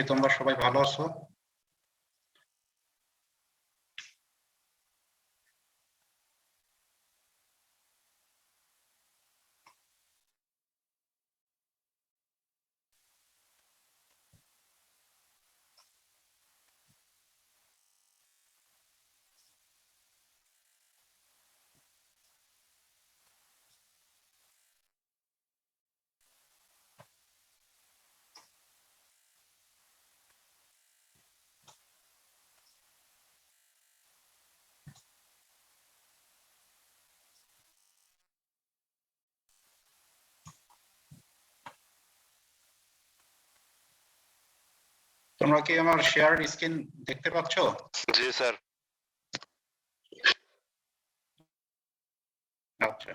তোমরা সবাই ভালো আছো? তোমরা কি আমার শেয়ার স্ক্রিন দেখতে পাচ্ছ? জি স্যার। আচ্ছা,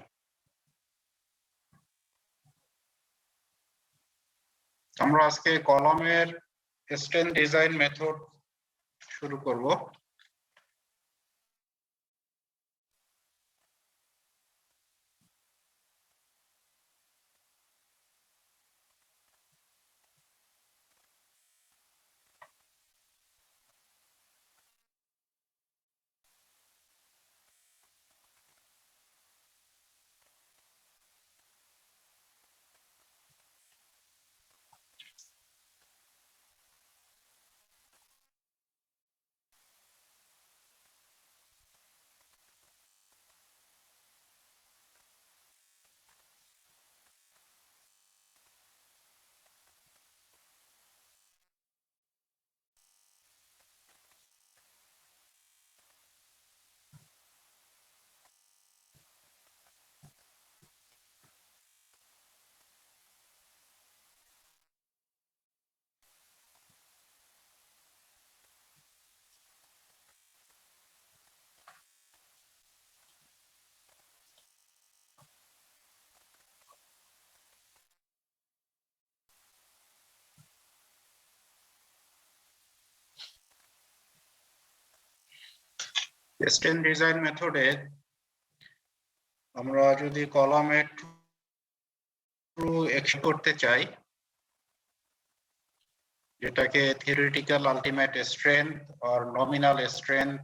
আমরা আজকে কলামের স্ট্রেন ডিজাইন মেথড শুরু করব। স্ট্রেন ডিজাইন মেথডে আমরা যদি কলামের ট্রু এক্সপ্রেস করতে চাই, যেটাকে theoretical ultimate strength or nominal strength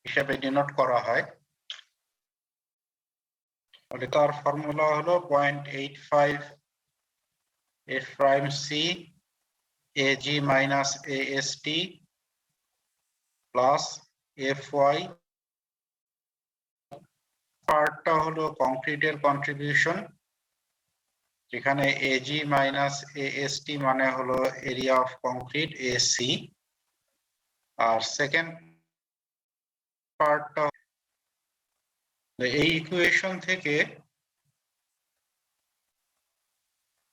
হিসেবে ডিনোট করা হয়, তাহলে তার ফর্মুলা হলো 0.85 F prime C AG minus AST plus FY। পার্টটা হলো কংক্রিটের কন্ট্রিবিউশন, যেখানে AG মাইনাস AST মানে হলো এরিয়া অফ কংক্রিট AC, আর সেকেন্ড পার্টটা এই ইকুয়েশন থেকে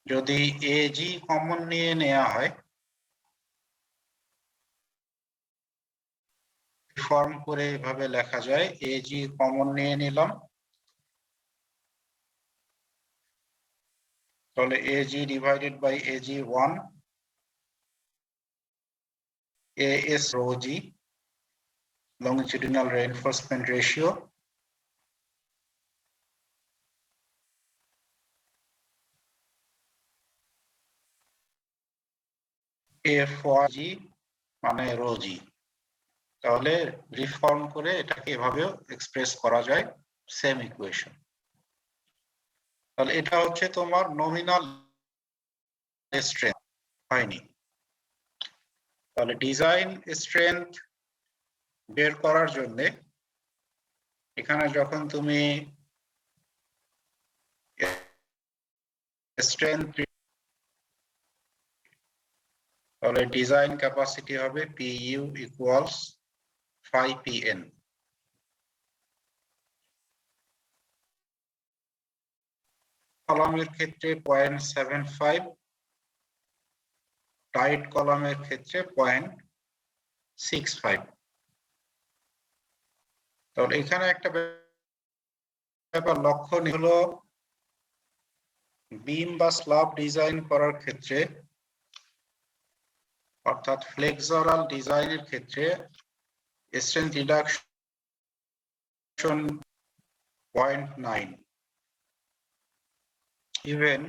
যদি AG কমন নিয়ে নেওয়া হয়, ফর্ম করে এভাবে লেখা যায়, AG কমন নিয়ে নিলাম, তাহলে AG divided by AG 1 AS rho G longitudinal reinforcement ratio FYG মানে rho G। তাহলে রিফর্ম করে এটাকে এভাবেও এক্সপ্রেস করা যায়, সেম ইকুয়েশন। তাহলে এটা হচ্ছে তোমার নমিনাল স্ট্রেংথ হয়নি। তাহলে ডিজাইন স্ট্রেংথ বের করার জন্য এখানে যখন তুমি স্ট্রেংথ, তাহলে ডিজাইন ক্যাপাসিটি হবে PU ইকুয়ালস 5PN। কলামের ক্ষেত্রে 0.75, টাইট কলামের ক্ষেত্রে 0.65। তাহলে এখানে একটা ব্যাপার লক্ষণীয় হলো, বিম বা স্ল্যাব ডিজাইন করার ক্ষেত্রে অর্থাৎ ফ্লেক্সরাল ডিজাইনের ক্ষেত্রে স্ট্রেংথ রিডাকশন 0.9। ইভেন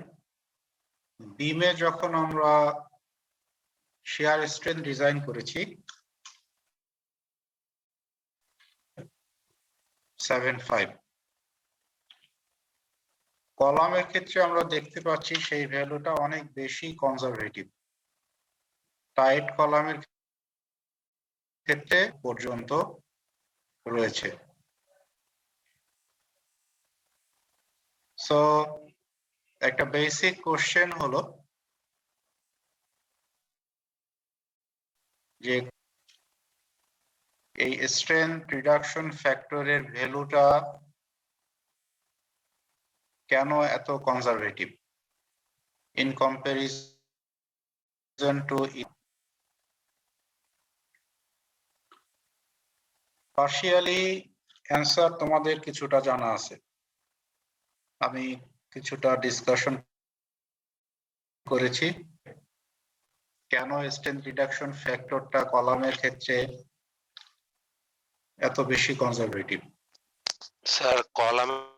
বিমে যখন আমরা শিয়ার স্ট্রেন্থ ডিজাইন করেছি 7.5। কলামের ক্ষেত্রে আমরা দেখতে পাচ্ছি সেই ভ্যালুটা অনেক বেশি কনজারভেটিভ। টাইট কলামের ক্ষেত্রে পর্যন্ত রয়েছে। সো একটা বেসিক কোশ্চেন হলো যে এই স্ট্রেন্থ রিডাকশন ফ্যাক্টরের ভ্যালুটা কেন এত conservative in comparison two partially answer তোমাদের কিছুটা জানা আছে, আমি কিছুটা ডিসকাশন করেছি কেন স্ট্রেন্থ রিডাকশন ফ্যাক্টরটা কলামের ক্ষেত্রে এত বেশি কনজারভেটিভ। স্যার কলামের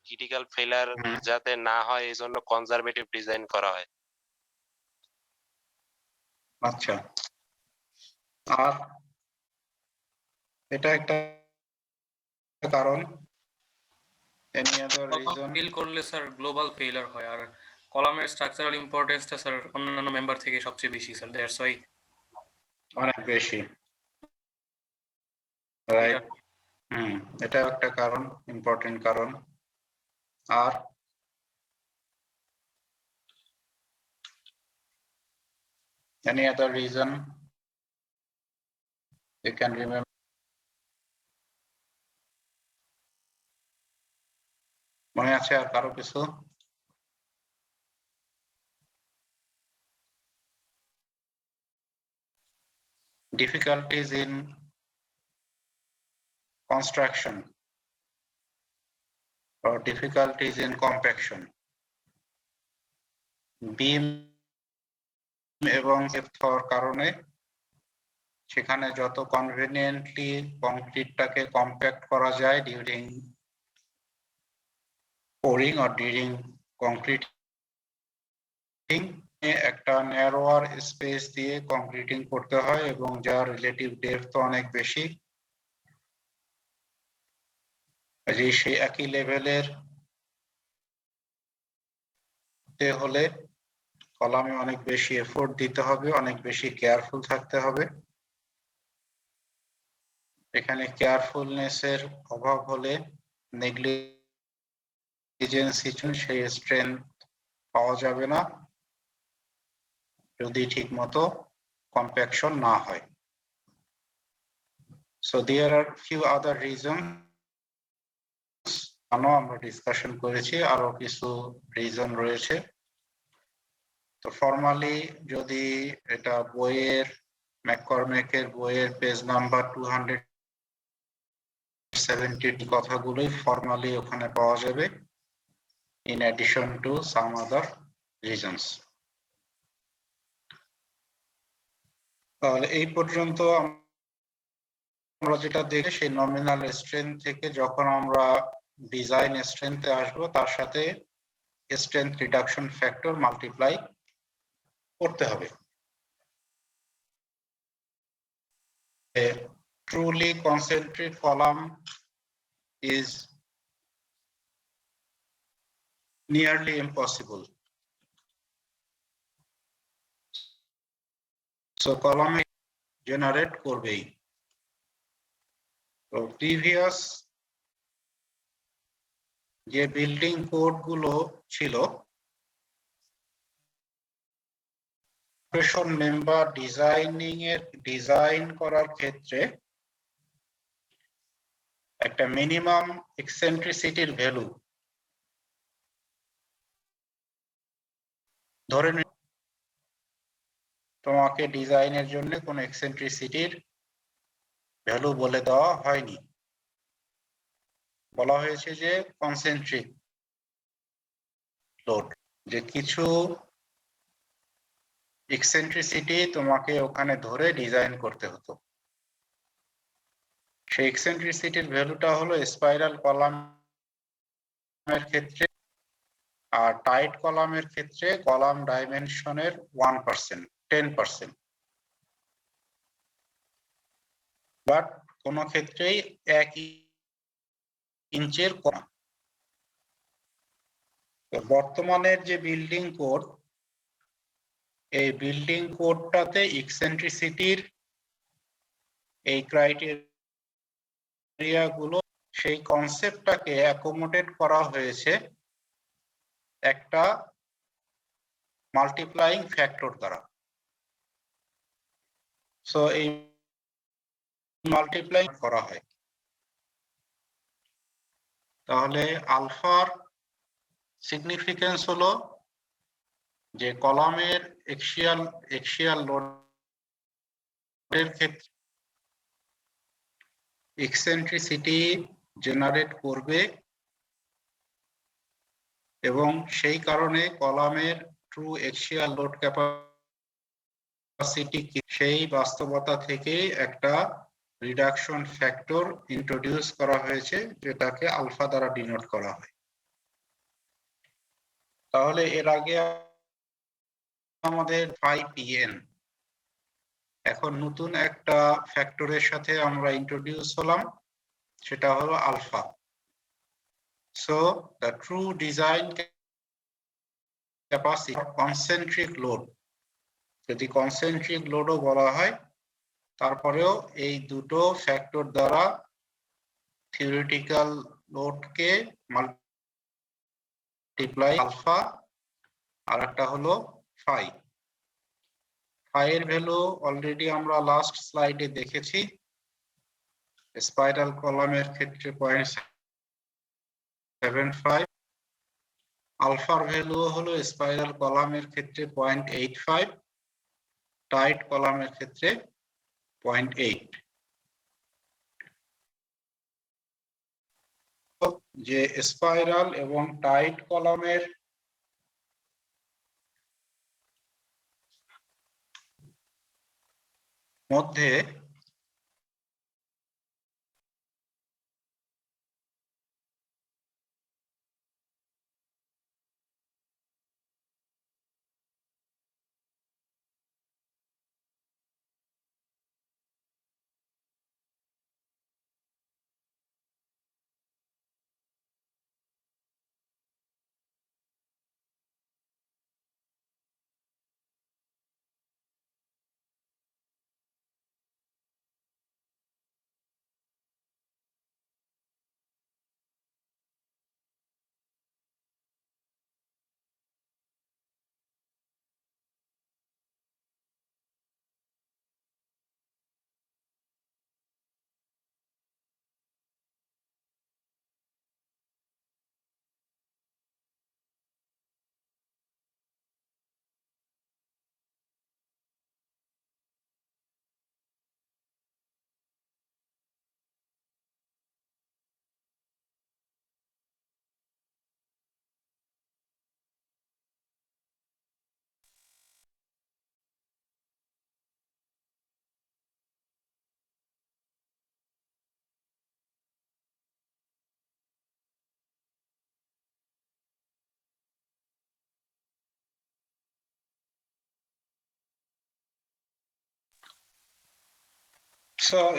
ক্রিটিক্যাল ফেলার যাতে না হয় এই জন্য কনজারভেটিভ ডিজাইন করা হয়। আচ্ছা, আর এটা একটা কারণ। Any other reason? ফিল করলে স্যার গ্লোবাল ফেলিয়ার হয়, আর কলামের স্ট্রাকচারাল ইম্পর্টেন্সটা স্যার অন্যান্য মেম্বার থেকে সবচেয়ে বেশি স্যার, দ্যাটস ওয়াই অনেক বেশি, রাইট? এটা একটা কারণ, ইম্পর্টেন্ট কারণ। আর any other reason you can remember? মনে আছে আর কারো কিছু? Difficulties in construction or difficulties in compaction, beam এবং depth হওয়ার কারণে সেখানে যত কনভেনিয়েন্টলি কংক্রিটটাকে কম্প্যাক্ট করা যায় during pouring or during concreting, একটা ন্যারোয়ার স্পেস দিয়ে কংক্রিটিং করতে হয় এবং যার রিলেটিভ ডেপথ অনেক বেশি, সেই একই লেভেলের হলে কলামে অনেক বেশি এফোর্ট দিতে হবে, অনেক বেশি কেয়ারফুল থাকতে হবে। এখানে কেয়ারফুলনেসের অভাব হলে নেগলিজেন্সি সেই স্ট্রেংথ পাওয়া যাবে না যদি ঠিকমতো কম্প্যাকশন না হয়। So there are few other reasons আমরা ডিসকাশন করেছি, আরো কিছু রিজন রয়েছে। তো ফর্মালি যদি এটা বইয়ের ম্যাককর্মেকের বইয়ের পেজ নাম্বার 270 কথাগুলোই ফর্মালি ওখানে পাওয়া যাবে, in addition to some other reasons. তাহলে এই পর্যন্ত আমরা যেটা দেখি সেই নমিনাল স্ট্রেংথ থেকে যখন আমরা ডিজাইন স্ট্রেংথে আসবো তার সাথে স্ট্রেংথ রিডাকশন ফ্যাক্টর মাল্টিপ্লাই করতে হবে। A truly concentric column is nearly impossible. So column generate করবেই। তো প্রিভিয়াস যে বিল্ডিং কোড গুলো ছিল মেম্বার ডিজাইন করার ক্ষেত্রে একটা মিনিমাম এক্সেন্ট্রিসিটির ভ্যালু ধরে তোমাকে ডিজাইনের জন্য কোন এক্সেন্ট্রিসিটির ভ্যালু বলে দেওয়া হয়নি, বলা হয়েছে যে কনসেন্ট্রিক লোড, যে কিছু এক্সেন্ট্রিসিটি তোমাকে ওখানে ধরে ডিজাইন করতে হতো। সেই এক্সেন্ট্রিসিটির ভ্যালুটা হলো স্পাইরাল কলামের ক্ষেত্রে আর টাইট কলামের ক্ষেত্রে কলাম ডাইমেনশনের 1%, 10%, বাট কোন ক্ষেত্রেই 1 ইঞ্চের কম। বর্তমানের যে বিল্ডিং কোড, এই বিল্ডিং কোডটাতে ইকসেন্ট্রিসিটির এই ক্রাইটেরিয়া গুলো, সেই কনসেপ্টটাকে অ্যাকোমোডেট করা হয়েছে একটা মাল্টিপ্লাইং ফ্যাক্টর দ্বারা। সো এই মাল্টিপ্লাই করা হয়, তাহলে আলফার সিগনিফিকেন্স হলো যে কলামের এক্সিয়াল লোডের ক্ষেত্রে এক্সেন্ট্রিসিটি জেনারেট করবে এবং সেই কারণে কলামের ট্রু এক্সিয়াল লোড ক্যাপাসিটি সেই বাস্তবতা থেকে একটা রিডাকশন ফ্যাক্টর ইন্ট্রোডিউস করা হয়েছে, যেটাকে আলফা দ্বারা ডিনোট করা হয়। তাহলে এর আগে আমাদের 5pn, এখন নতুন একটা ফ্যাক্টরের সাথে আমরা ইন্ট্রোডিউস হলাম, সেটা হলো alpha. So the true design capacity concentric load, যদি কনসেন্ট্রিক লোডও বলা হয়, তারপরেও এই দুটো ফ্যাক্টর দ্বারা থিওরিটিক্যাল লোডকে মাল্টিপ্লাই আলফা, আর একটা হলো ফাই। ফাই এর ভ্যালু অলরেডি আমরা লাস্ট স্লাইডে দেখেছি, স্পাইরাল কলামের ক্ষেত্রে 0.75, আলফার ভ্যালু হলো স্পাইরাল কলামের ক্ষেত্রে 0.85, টাইট কলামের ক্ষেত্রে 0.8। যে স্পাইরাল এবং টাইট কলামের মধ্যে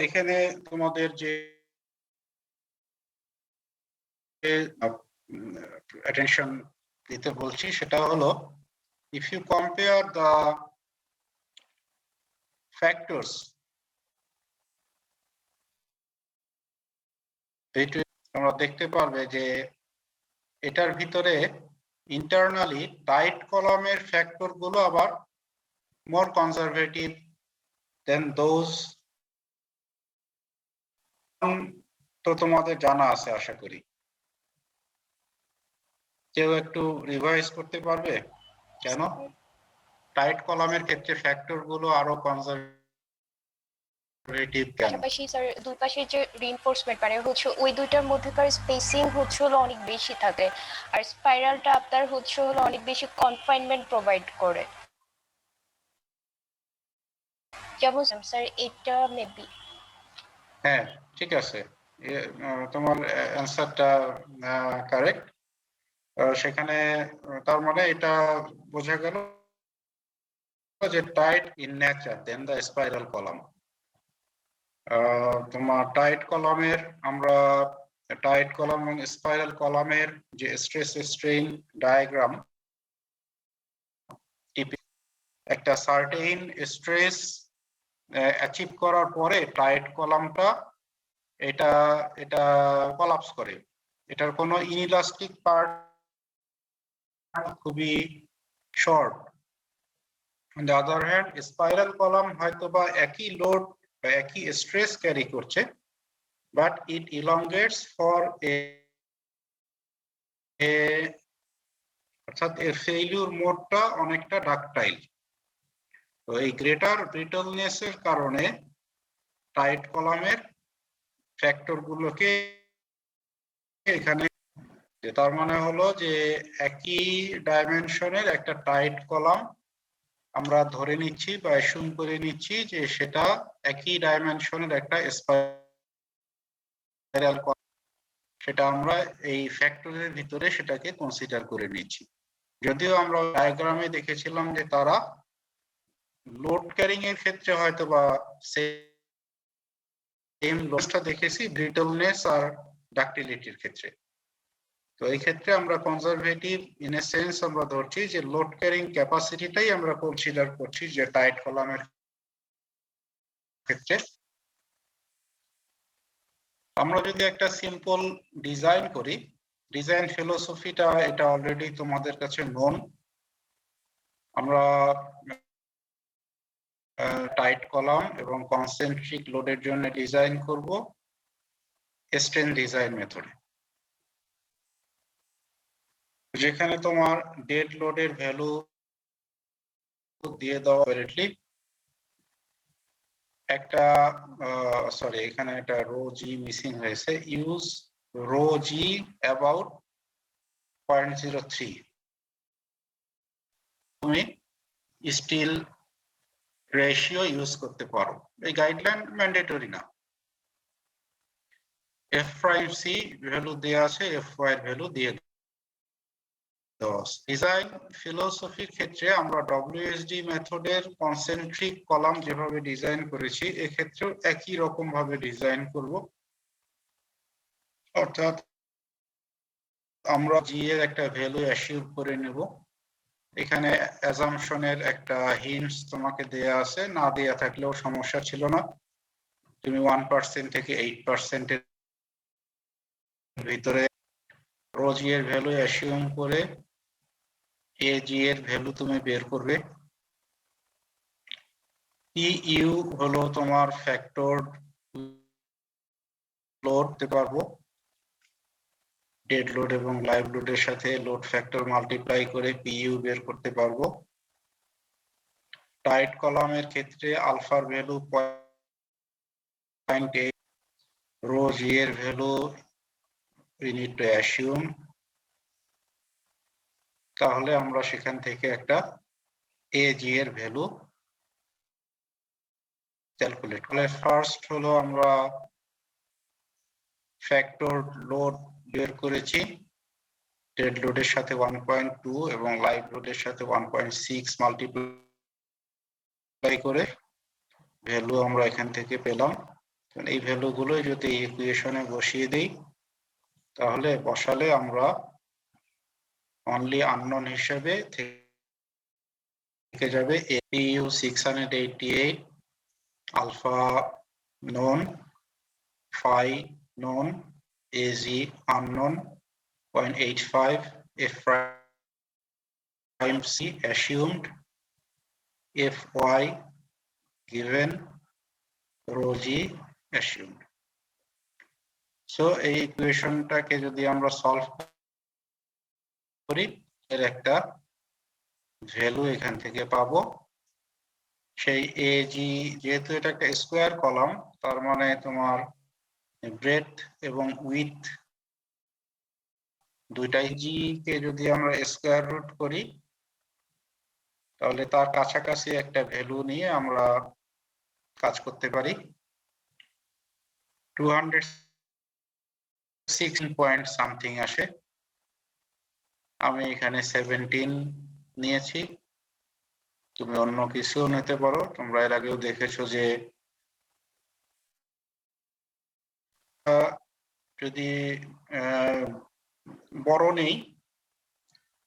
এখানে তোমাদের যে attention দিতে বলছি সেটা হলো, if you compare the factors তোমরা দেখতে পারবে যে এটার ভিতরে ইন্টারনালি টাইট কলামের ফ্যাক্টর গুলো আবার মোর কনজারভেটিভ দেন দোজ। তো তোমাদের জানা আছে আশা করি, কেউ একটু রিভাইজ করতে পারবে কেন টাইট কলামের ক্ষেত্রে ফ্যাক্টর গুলো আরো কনজারভেটিভ কেন? পাশাপাশি স্যার দুই পাশে যে রিইনফোর্সমেন্ট মানে হচ্ছে ওই দুইটার মধ্যকার স্পেসিং হচ্ছে হলো অনেক বেশি থাকে, আর স্পাইরালটা আপনার হচ্ছে হলো অনেক বেশি কনফাইনমেন্ট প্রোভাইড করে। যেমন স্যার এটা মেবি। হ্যাঁ ঠিক আছে, তোমার অ্যানসারটা কারেক্ট। সেখানে তার মানে এটা বোঝা গেল যে tied in nature then the spiral column. তোমার টাইট কলামের আমরা টাইট কলাম এবং স্পাইরাল কলামের যে স্ট্রেস স্ট্রেইন ডায়াগ্রাম, একটা সার্টেইন স্ট্রেস অ্যাচিভ করার পরে টাইট কলামটা এটা এটা কলাপস করে। এটার কোনো ইনইলাস্টিক পার্ট খুবই short. On the other hand spiral column হয়তো বা একই লোড বা একই স্ট্রেস ক্যারি করছে, বাট ইট ইলংগেটস ফর অর্থাৎ এর ফেইলিউর মোডটা অনেকটা ডাকটাইল। তো এই গ্রেটার ব্রিটলনেস এর কারণে টাইট কলামের ফ্যাক্টর গুলোকে এখানে, তার মানে হলো যে একই ডাইমেনশনের একটা টাইট কলাম আমরা ধরে নিচ্ছি বা অ্যাসিউম করে নিচ্ছি যে সেটা একই ডাইমেনশনের একটা স্পাইরাল কলাম, সেটা আমরা এই ফ্যাক্টরের ভিতরে সেটাকে কনসিডার করে নিচ্ছি। যদিও আমরা ডায়াগ্রামে দেখেছিলাম যে তারা লোড ক্যারিং এর ক্ষেত্রে হয়তো বা সেম লোডটা দেখেছি ব্রিটলনেস আর ডাক্টিলিটির ক্ষেত্রে। তো এই ক্ষেত্রে আমরা কনজারভেটিভ ইন এ সেন্স আমরা ধরছি যে লোড ক্যারিং ক্যাপাসিটিটাই আমরা কনসিডার করছি যে টাইট কলামের ক্ষেত্রে। আমরা যদি একটা সিম্পল ডিজাইন করি, ডিজাইন ফিলোসফিটা এটা অলরেডি তোমাদের কাছে নোন। আমরা টাইট কলাম এবং কনসেন্ট্রিক লোডের জন্য ডিজাইন করব স্ট্রেন ডিজাইন মেথডে, যেখানে তোমার ডেড লোডের ভ্যালু দিয়ে দেওয়া ডাইরেক্টলি একটা সরি এখানে একটা রো জি মিসিং হয়েছে, ইউজ রো জি অ্যাবাউট 0.03। তুমি স্টিল রেশিও ইউজ করতে পারো, এই গাইডলাইন ম্যান্ডেটরি না। এফ প্রাইম সি ভ্যালু দেওয়া আছে, এফ ওয়াই এর ভ্যালু দিয়ে ডিজাইন ফিলোসফির ক্ষেত্রে আমরা ডব্লিউএসডি মেথডের কনসেন্ট্রিক কলাম যেভাবে ডিজাইন করেছি এক্ষেত্রেও একই রকম ভাবে ডিজাইন করব। অর্থাৎ আমরা জি এর একটা ভ্যালু অ্যাসিউম করে নেব। এখানে অ্যাজাম্পশনের একটা হিন্টস তোমাকে দেয়া আছে, না দেয়া থাকলেও সমস্যা ছিল না। তুমি 1% থেকে 8% এর ভিতরে রো জি এর ভ্যালু অ্যাসিউম করে এ জি এর ভ্যালু তুমি বের করবে। ইউ হলো তোমার ফ্যাক্টর লোড দিতে পারবো, ডেড লোড এবং লাইভ লোডের সাথে লোড ফ্যাক্টর মাল্টিপ্লাই করে পিইউ বের করতে পারবো। টাইট কলামের ক্ষেত্রে আলফার ভ্যালু 0.8, রো জি এর value we need to assume, তাহলে আমরা সেখান থেকে একটা এজি এর ভ্যালু ক্যালকুলেট করলে ফার্স্ট হলো আমরা ফ্যাক্টর লোড বের করেছি, ডেড লোডের সাথে 1.2 এবং লাইভ লোডের সাথে 1.6 মাল্টিপ্লাই করে ভ্যালু আমরা এখান থেকে পেলাম। এই ভ্যালুগুলো যদি ইকুয়েশনে বসিয়ে দেই তাহলে বসালে আমরা অনলি আননোন হিসেবে থেকে যাবে APU 688, alpha known, phi known, AZ unknown, 0.85, F prime C assumed, Fy given, rho G assumed. So এই ইকুয়েশনটাকে যদি আমরা সলভ করি এর একটা ভ্যালু এখান থেকে পাবো। সেই এজি যেহেতু এটা একটা স্কোয়ার কলাম, তার মানে তোমার ব্রেডথ এবং উইথ দুইটাই জি কে যদি আমরা স্কোয়ার রুট করি তাহলে তার কাছাকাছি একটা ভ্যালু নিয়ে আমরা কাজ করতে পারি। 216 পয়েন্ট সামথিং আসে। আমি এখানে 17 নিয়েছি, তুমি অন্য কিছু নিতে পারো। তোমরা এর আগেও দেখেছো যে যদি বড় নেই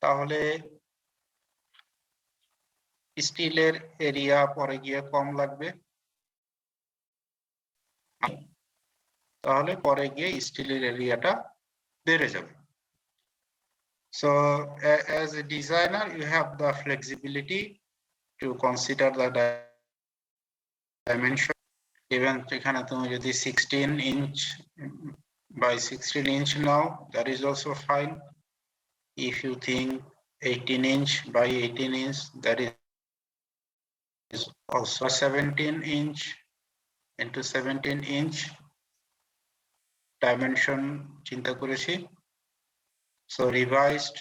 তাহলে স্টিলের এরিয়া পরে গিয়ে কম লাগবে, তাহলে পরে গিয়ে স্টিলের এরিয়াটা বেড়ে যাবে। So as a designer you have the flexibility to consider the dimension. Even এখানে তুমি যদি 16 inch by 16 inch now, that is also fine. If you think 18 inch by 18 inch, that is also 17 inch into 17 inch dimension চিন্তা করেছি। So revised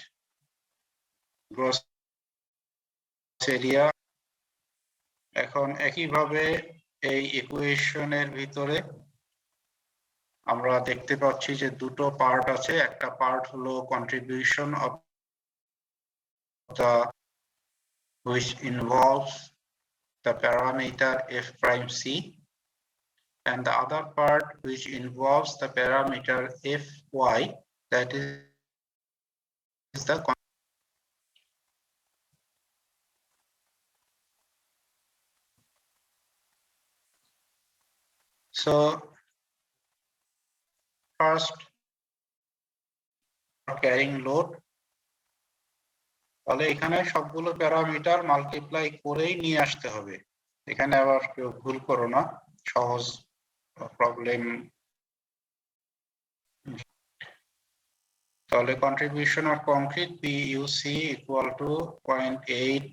gross area। এখন একইভাবে এই ইকুয়েশনের ভিতরে আমরা দেখতে পাচ্ছি যে দুটো পার্ট আছে। একটা পার্ট হলো contribution of the which involves the parameter f prime c, and the other part which involves the parameter fy, that is the so first carrying load, তাহলে এখানে সবগুলো প্যারামিটার মাল্টিপ্লাই করেই নিয়ে আসতে হবে। এখানে আবার কেউ ভুল করো না, সহজ প্রবলেম। তাহলে contribution of concrete PUC equal to 0.8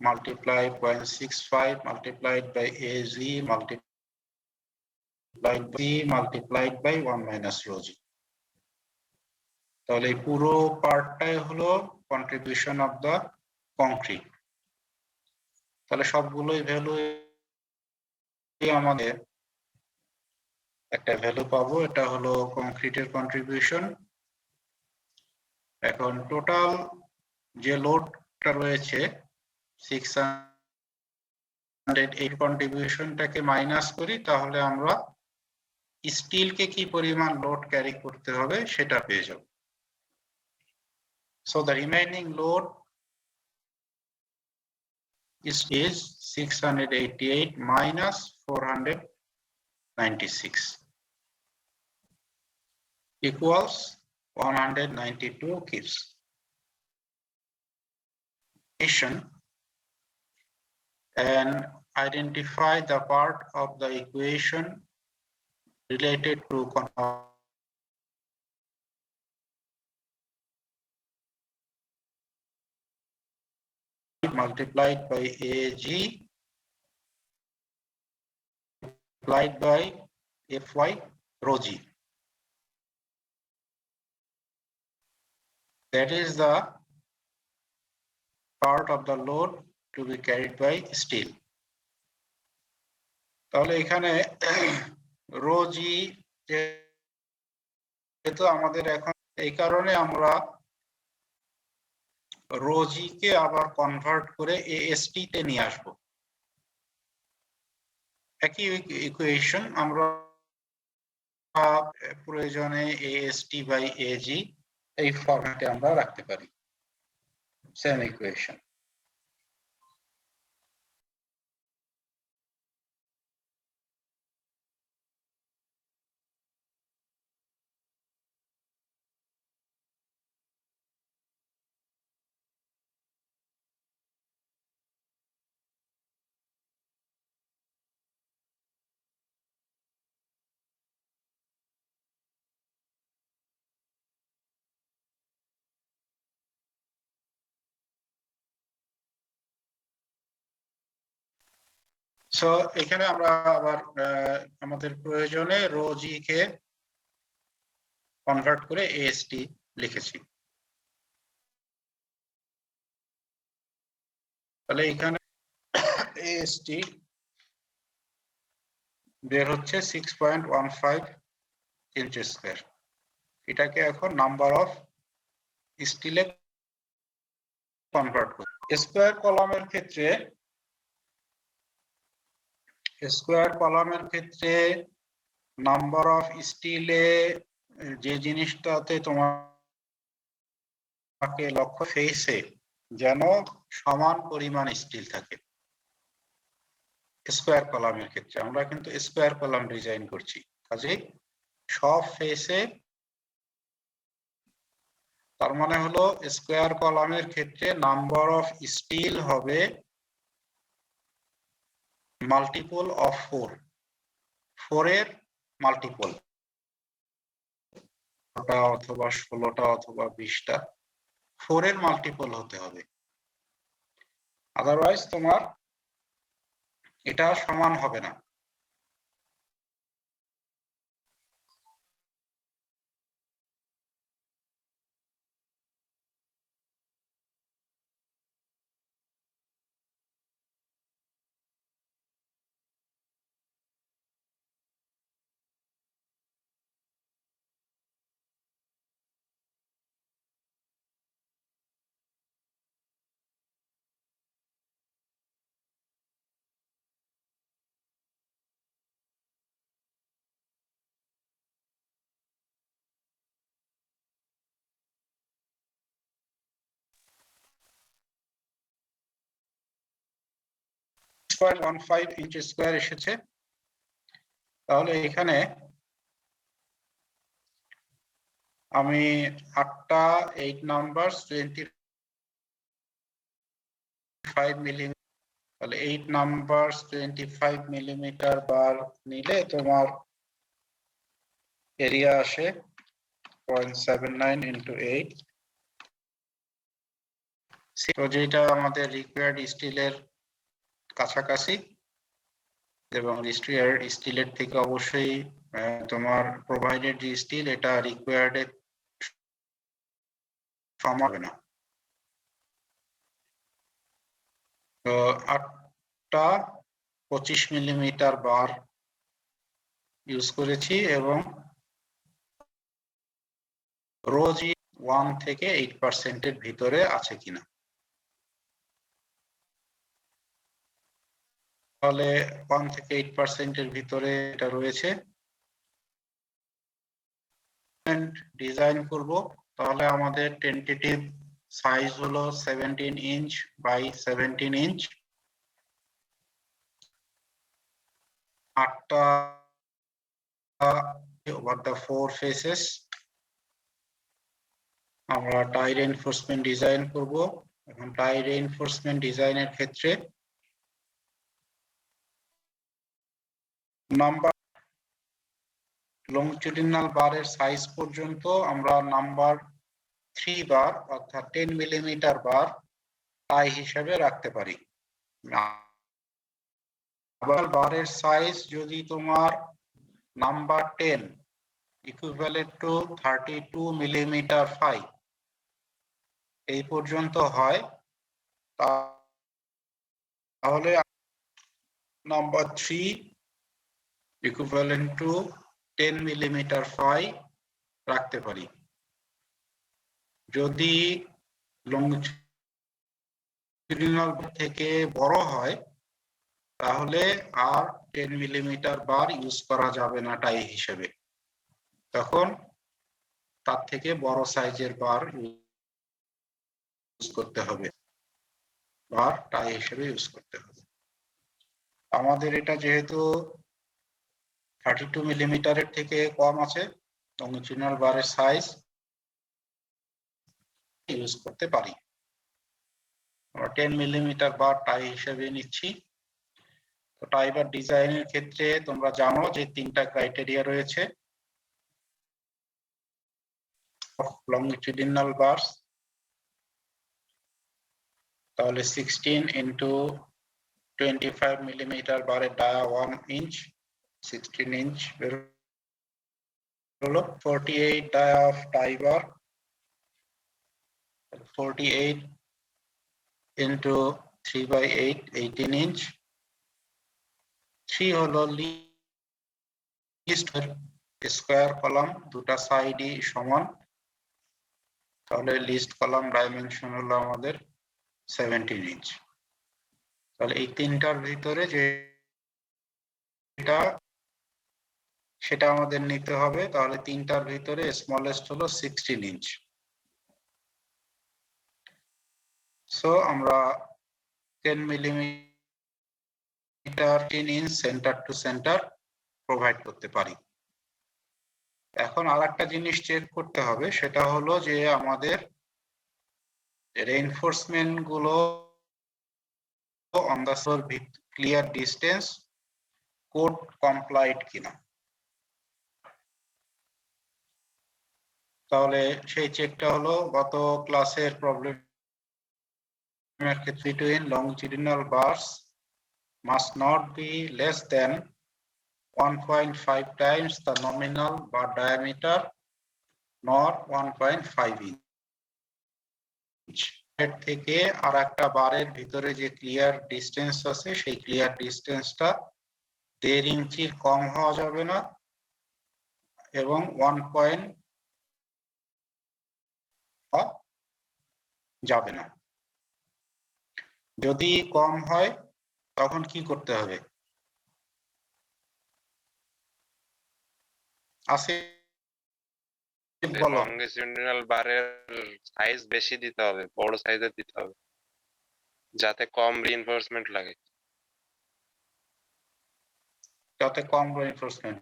multiply 0.65 multiplied by AZ multiplied by 1 minus rho g। তাহলে পুরো পার্টটাই হলো কন্ট্রিবিউশন অফ দা কংক্রিট। তাহলে সবগুলোই ভ্যালু আমাদের একটা ভ্যালু পাবো, এটা হলো কংক্রিটের কন্ট্রিবিউশন। এখন টোটাল যে লোডটা রয়েছে 608 কন্ট্রিবিউশনটাকে মাইনাস করি, তাহলে আমরা স্টিলকে কি পরিমাণ লোড ক্যারি করতে হবে সেটা পেয়ে যাব। So the remaining load is 688 minus 496 equals 192 kips. And identify the part of the equation related to multiplied by AG multiplied by FY rho g. That is the part of the load to be carried by steel. তাহলে এখানে rho জি যেহেতু আমাদের এখন, এই কারণে আমরা rho জি কে আবার convert করে AST তে নিয়ে আসবো। একই ইকুয়েশন আমরা প্রয়োজনে AST বাই AG এই ফরম্যাটে আমরা রাখতে পারি, সেম ইকুয়েশন। সো এখানে আমরা আবার আমাদের প্রয়োজনে রো জি কে কনভার্ট করে AST লিখেছি। তাহলে এখানে AST বের হচ্ছে 6.15 ইঞ্চি স্কয়ার। এটাকে এখন নাম্বার অফ স্টিলে কনভার্ট করি। স্কোয়ার কলামের ক্ষেত্রে নাম্বার অফ স্টিলে যে জিনিসটাতে তোমাকে লক্ষ্য ফেসে যেন সমান পরিমাণ স্টিল থাকে। স্কোয়ার কলামের ক্ষেত্রে আমরা কিন্তু স্কোয়ার কলাম ডিজাইন করছি, কাজেই সব ফেসে, তার মানে হলো স্কোয়ার কলামের ক্ষেত্রে নাম্বার অফ স্টিল হবে মাল্টিপল অফ 4, 4 এর মাল্টিপল, অথবা 16টা অথবা 20টা, 4 এর মাল্টিপল হতে হবে, আদারওয়াইজ তোমার এটা সমান হবে না। স্কয়ার 15 ইঞ্চি স্কয়ার এসেছে, তাহলে এখানে আমি 8টা 8 নাম্বার 25 মিলিমিটার, তাহলে 8 নাম্বার 25 মিলিমিটার বার নিলে তোমার এরিয়া আসে 0.79 ইন্টু 8, তো যেটা আমাদের রিকোয়ার্ড স্টিলের কাছাকাছি, এবং রিকোয়ার্ড স্টিলের থেকে অবশ্যই তোমার প্রোভাইডেড যে স্টিল এটা রিকোয়ার্ড এর সমান হবে না। তো 8টা 25 মিলিমিটার বার ইউজ করেছি এবং রোজই 1 থেকে 8% এর ভিতরে আছে কিনা, তাহলে 1 থেকে 8% এর ভিতরে এটা রয়েছে। ডিজাইন করব, তাহলে আমাদের টেন্টেটিভ সাইজ হলো 17 ইঞ্চ বাই 17 ইঞ্চ, 8টা ওভার দ্য 4 ফেসেস। আমরা টাই রিইনফোর্সমেন্ট ডিজাইন করব। এখন টাই রিইনফোর্সমেন্ট ডিজাইনের ক্ষেত্রে নাম্বার লংজিটুডিনাল বারের সাইজ পর্যন্ত আমরা নাম্বার 3 বার অর্থাৎ 10 মিলিমিটার বার টাই হিসেবে রাখতে পারি। আবার বারের সাইজ যদি তোমার নাম্বার 10 ইকুইভ্যালেন্ট টু 32 মিলিমিটার 5 এই পর্যন্ত হয়, তাহলে নাম্বার 3 ইকুইভ্যালেন্ট টু 10 মিলিমিটার 5 রাখতে পারি। যদি লংজিটুডিনাল থেকে বড় হয় তাহলে আর 10 মিলিমিটার বার ইউজ করা যাবে না টাই হিসেবে, তখন তার থেকে বড় সাইজের বার ইউজ করতে হবে, বার টাই হিসেবে ইউজ করতে হবে। আমাদের এটা যেহেতু 32 মিলিমিটারের থেকে কম আছে, লংজিটুডিনাল বারের সাইজ ইউজ করতে পারি। আমরা 10 মিলিমিটার বার টাই হিসেবে নিচ্ছি। তো টাই বার ডিজাইনের ক্ষেত্রে তোমরা জানো যে 3টা ক্রাইটেরিয়া রয়েছে। লংজিটুডিনাল বারস, তাহলে 16 ইন্টু 25 মিলিমিটার বারের ডায়া 1 ইঞ্চ, 16 ইঞ্চ বের হলো। 48 dia of tie bar, 48 into 3/8 18 inch. 3 হলো লিস্ট স্কয়ার কলাম, দুটা সাইডই সমান, তাহলে লিস্ট কলাম ডাইমেনশন হলো আমাদের 17 ইঞ্চ। তাহলে এই তিনটার ভিতরে যেটা সেটা আমাদের নিতে হবে। তাহলে তিনটার ভিতরে স্মলেস্ট হলো 16 ইঞ্চ। সো আমরা 10 millimetre 10 inch centre to centre provide করতে পারি। এখন আরেকটা জিনিস চেক করতে হবে, সেটা হলো যে আমাদের রেইনফোর্সমেন্ট গুলো on the clear distance code complied কিনা। তাহলে সেই চেকটা হলো গত ক্লাসের problem between longitudinal bars must not be less than 1.5 times the nominal bar diameter nor 1.5 inch। এর থেকে আর একটা বারের ভিতরে যে ক্লিয়ার ডিস্টেন্স আছে সেই ক্লিয়ার ডিস্টেন্সটা 1.5 ইঞ্চির কম হওয়া যাবে না এবং 1 যাবে না। যদি কম হয় তখন কি করতে হবে? লংগিটিউডিনাল বারের সাইজ বেশি দিতে হবে, বড় সাইজের দিতে হবে যাতে কম রিইনফোর্সমেন্ট লাগে। যাতে কম রিইনফোর্সমেন্ট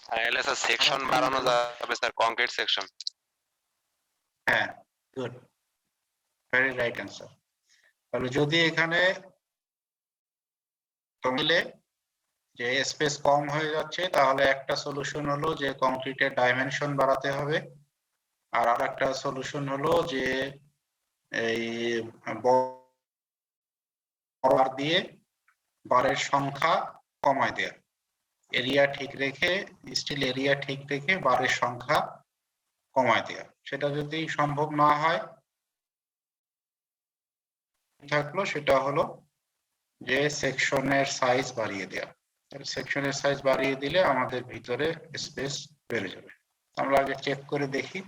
তাহলে স্যার সেকশন বাড়ানো যাবে স্যার, কংক্রিট সেকশন। হ্যাঁ, গুড, ভেরি রাইট অ্যান্সার। তাহলে যদি এখানে মিলে যে স্পেস কম হয়ে যাচ্ছে তাহলে একটা সলিউশন হলো যে কংক্রিটের ডাইমেনশন বাড়াতে হবে, আর আরেকটা সলিউশন হলো যে এই বার দিয়ে বারের সংখ্যা কমায় দেয়া, এরিয়া ঠিক রেখে স্টিল এরিয়া ঠিক রেখে বারের সংখ্যা কমায় দেয়া। সেটা যদি সম্ভব না হয় থাকলো সেটা হলো যে সেকশনের সাইজ বাড়িয়ে দেয়া। সেকশনের সাইজ বাড়িয়ে দিলে আমাদের ভিতরে স্পেস বেড়ে যাবে। আমরা আগে চেক করে দেখি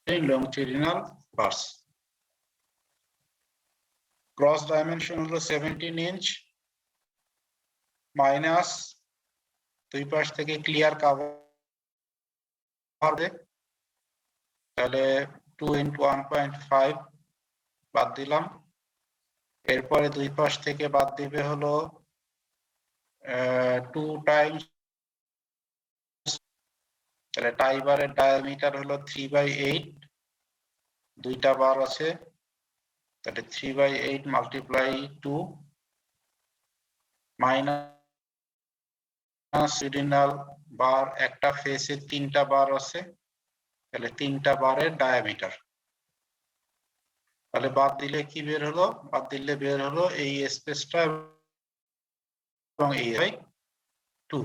এই লংজিটিউডিনাল বার্স ক্রস ডাইমেনশন হলো 17 ইঞ্চ মাইনাস দুই পাশ থেকে ক্লিয়ার কভার হবে, তাহলে 2 into 1.5 বাদ দিলাম। এরপরে দুই পাশ থেকে বাদ দিবে হলো 2 টাইমস, তাহলে টাই বারের ডায়ামিটার হলো 3/8, দুইটা বার আছে তাহলে 3/8 মাল্টিপ্লাই 2 মাইনাস লংজিটিউডিনাল বার একটা ফেসে 3টা বার আছে তাহলে 3টা বারের ডায়ামিটার। তাহলে বাদ দিলে কি বের হলো? বাদ দিলে বের হলো এই স্পেসটা এবং এই 2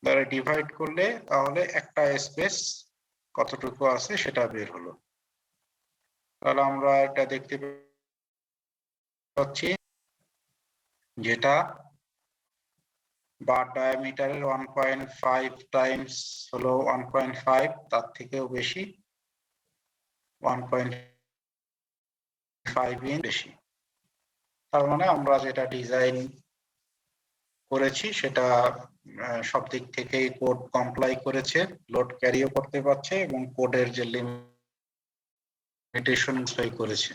দ্বারা ডিভাইড করলে তাহলে একটা স্পেস কতটুকু আছে সেটা বের হলো। তাহলে আমরা এটা দেখতে পাচ্ছি যেটা বার ডায়ামিটারের 1.5 টাইমস হলো 1.5, তার থেকেও বেশি 1.5 ইঞ্চ বেশি। তার মানে আমরা যেটা ডিজাইন করেছি সেটা সব দিক থেকেই কোড কমপ্লাই করেছে, লোড ক্যারিও করতে পারছে এবং কোডের যে লিমিটেশন করেছে।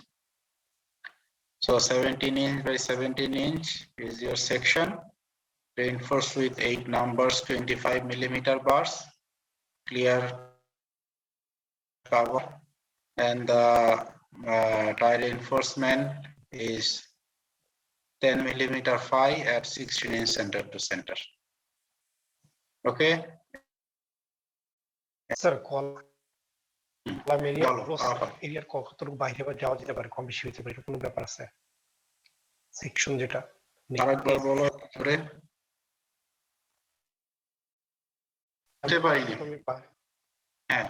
So 17 inch by 17 inch is your section, reinforced with 8 numbers 25 millimeter bars, clear cover, and the tie reinforcement is 10 millimeter phi at 16 inch center to center. Okay. Sir column area এরিয়ার কতটুকু বাইরে বা যাওয়া যেতে পারে, কম বেশি হতে পারে, কোনো ব্যাপার আছে? সেকশন যেটা আরেকবার বলো করে হ্যাঁ,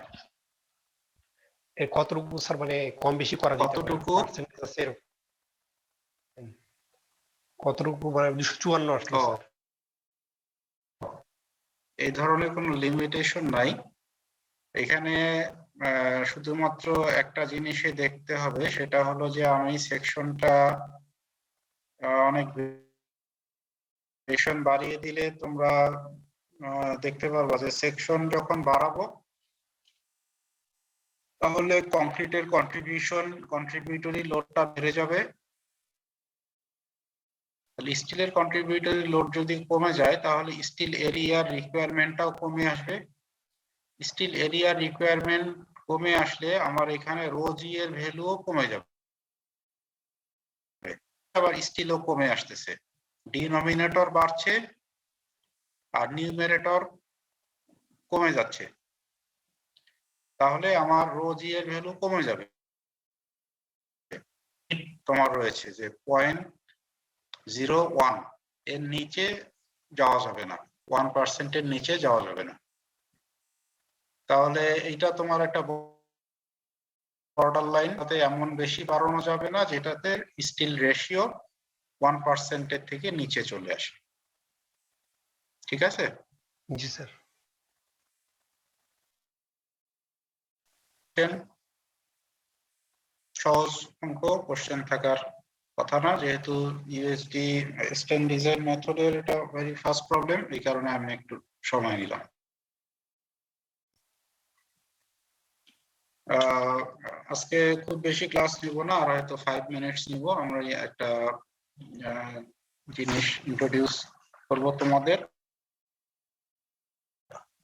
এর কতটুকু স্যার মানে কম বেশি করা যেতে পারে? কতটুকু পার্সেন্টেজ আছে কতটুকু মানে 254 আসলো স্যার। এই ধরনের কোনো লিমিটেশন নাই এখানে। শুধুমাত্র একটা জিনিসই দেখতে হবে, সেটা হলো যে আমি সেকশনটা অনেক সেকশন বাড়িয়ে দিলে তোমরা দেখতে পারবা যে সেকশন যখন বাড়াবো তাহলে কংক্রিটের কন্ট্রিবিউটরি লোডটা বেড়ে যাবে। স্টিলের কন্ট্রিবিউটরি লোড যদি কমে যায় তাহলে স্টিল এরিয়ার রিকোয়ারমেন্টটাও কমে আসবে। স্টিল এরিয়ার রিকোয়ারমেন্ট কমে আসলে আমার এখানে রো জি এর ভ্যালুও কমে যাবে, আবার স্টিলও কমে আসতেছে। ডিনোমিনেটর বাড়ছে আর নিউমারেটর কমে যাচ্ছে, তাহলে আমার রো জি এর ভ্যালু কমে যাবে। তোমার রয়েছে যে 0.01 এর নিচে যাওয়া যাবে না, 1% এর নিচে যাওয়া যাবে না। তাহলে এইটা তোমার একটা বর্ডার লাইন, তাতে এমন বেশি বাড়ানো যাবে না যেটাতে স্টিল রেশিও 1% এর থেকে নিচে চলে আসে। ঠিক আছে? জি স্যার। সহজ অঙ্ক কোশ্চেন থাকার কথা না, যেহেতু ইউএসডি স্ট্যান্ড ডিজাইন মেথডের এটা ভেরি ফার্স্ট প্রবলেম, এই কারণে আমি একটু সময় নিলাম। আজকে খুব বেশি ক্লাস নিব না, আর হয়তো 5 মিনিটস নিব। আমরা একটা জিনিস ইন্ট্রোডিউস করব তোমাদের।